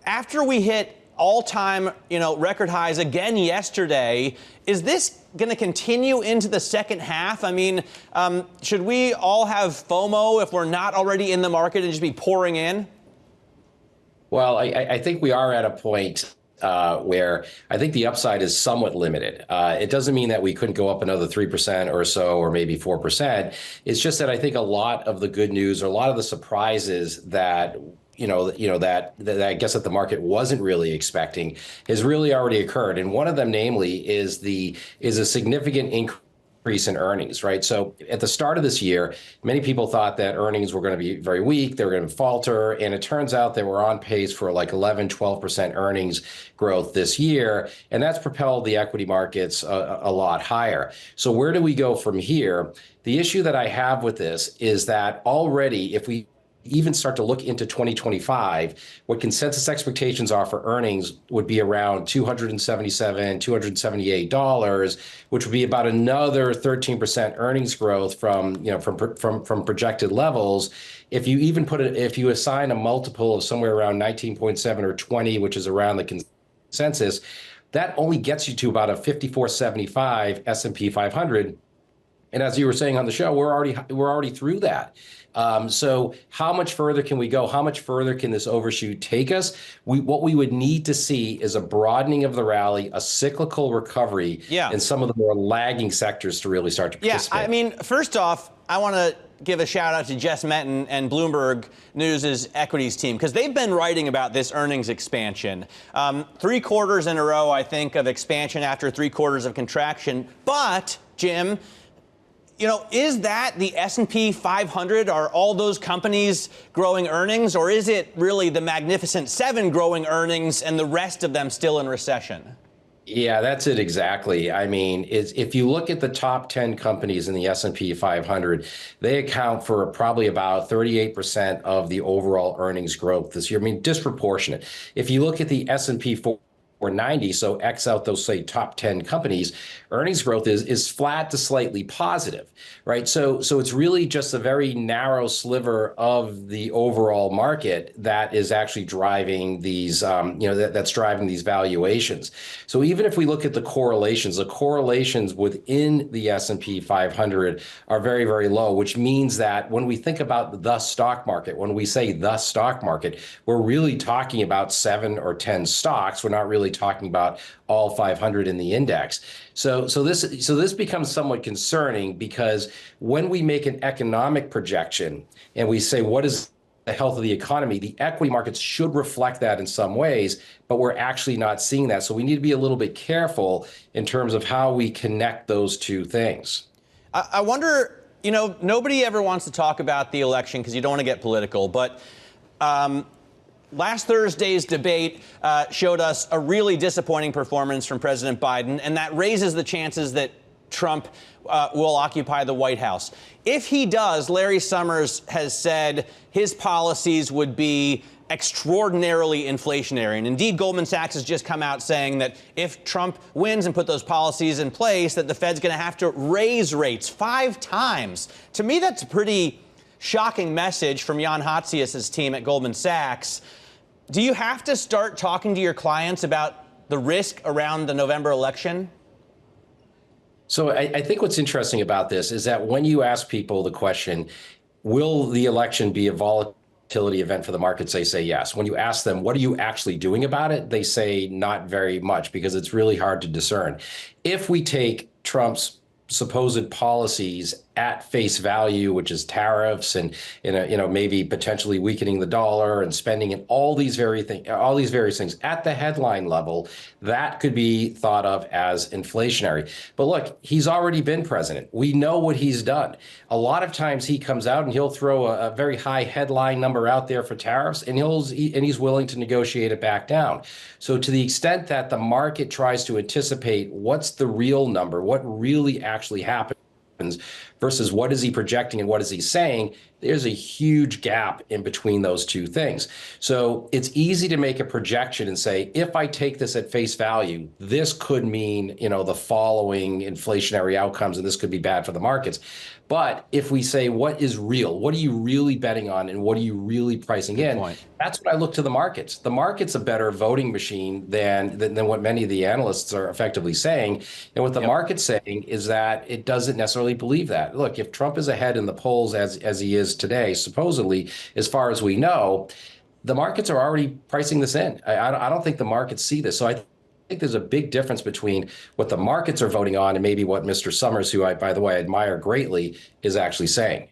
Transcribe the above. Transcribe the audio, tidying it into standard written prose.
after we hit all-time, record highs again yesterday, is this going to continue into the second half? I mean, should we all have FOMO if we're not already in the market and just be pouring in? Well, I think we are at a point where I think the upside is somewhat limited. It doesn't mean that we couldn't go up another 3% or so, or maybe 4%. It's just that I think a lot of the good news, or a lot of the surprises that that I guess that the market wasn't really expecting has really already occurred. And one of them, namely, is a significant increase in earnings, right? So at the start of this year, many people thought that earnings were going to be very weak, they were going to falter, and it turns out they were on pace for like 11, 12% earnings growth this year, and that's propelled the equity markets a lot higher. So where do we go from here? The issue that I have with this is that already, if we even start to look into 2025, what consensus expectations are for earnings would be around $277, $278, which would be about another 13% earnings growth from projected levels. If you assign a multiple of somewhere around 19.7 or 20, which is around the consensus, that only gets you to about a 54.75 S&P 500. And as you were saying on the show, we're already through that. So how much further can we go? How much further can this overshoot take us? What we would need to see is a broadening of the rally, a cyclical recovery in some of the more lagging sectors to really start to participate. Yeah, I mean, first off, I want to give a shout out to Jess Metton and Bloomberg News' equities team, because they've been writing about this earnings expansion. 3 quarters in a row, I think, of expansion after 3 quarters of contraction. But, Jim, is that the S&P 500? Are all those companies growing earnings, or is it really the Magnificent Seven growing earnings and the rest of them still in recession? Yeah, that's it exactly. I mean, if you look at the top 10 companies in the S&P 500, they account for probably about 38% of the overall earnings growth this year. I mean, disproportionate. If you look at the S&P 490, so X out those, say, top 10 companies, earnings growth is flat to slightly positive, right? So it's really just a very narrow sliver of the overall market that is actually driving these, that's driving these valuations. So even if we look at the correlations within the S&P 500 are very, very low, which means that when we think about the stock market, when we say the stock market, we're really talking about 7 or 10 stocks. We're not really talking about all 500 in the index. So this becomes somewhat concerning, because when we make an economic projection and we say, what is the health of the economy, the equity markets should reflect that in some ways, but we're actually not seeing that. So we need to be a little bit careful in terms of how we connect those two things. I wonder, nobody ever wants to talk about the election because you don't want to get political, but last Thursday's debate showed us a really disappointing performance from President Biden, and that raises the chances that Trump will occupy the White House. If he does, Larry Summers has said his policies would be extraordinarily inflationary. And indeed, Goldman Sachs has just come out saying that if Trump wins and put those policies in place, that the Fed's going to have to raise rates 5 times. To me, that's a pretty shocking message from Jan Hatzius' team at Goldman Sachs. Do you have to start talking to your clients about the risk around the November election? So I think what's interesting about this is that when you ask people the question, will the election be a volatility event for the markets, they say yes. When you ask them, what are you actually doing about it? They say not very much, because it's really hard to discern. If we take Trump's supposed policies at face value, which is tariffs and maybe potentially weakening the dollar and spending and all these various things at the headline level, that could be thought of as inflationary. But look, he's already been president. We know what he's done. A lot of times he comes out and he'll throw a very high headline number out there for tariffs, and he's willing to negotiate it back down. So to the extent that the market tries to anticipate what's the real number, what really actually happens versus what is he projecting and what is he saying, there's a huge gap in between those two things. So it's easy to make a projection and say, if I take this at face value, this could mean, the following inflationary outcomes, and this could be bad for the markets. But if we say, what is real? What are you really betting on? And what are you really pricing in? That's what I look to the markets. The market's a better voting machine than what many of the analysts are effectively saying. And what the market's saying is that it doesn't necessarily believe that. Look, if Trump is ahead in the polls as he is today, supposedly, as far as we know, the markets are already pricing this in. I don't think the markets see this. So I think there's a big difference between what the markets are voting on and maybe what Mr. Summers, who I, by the way, admire greatly, is actually saying.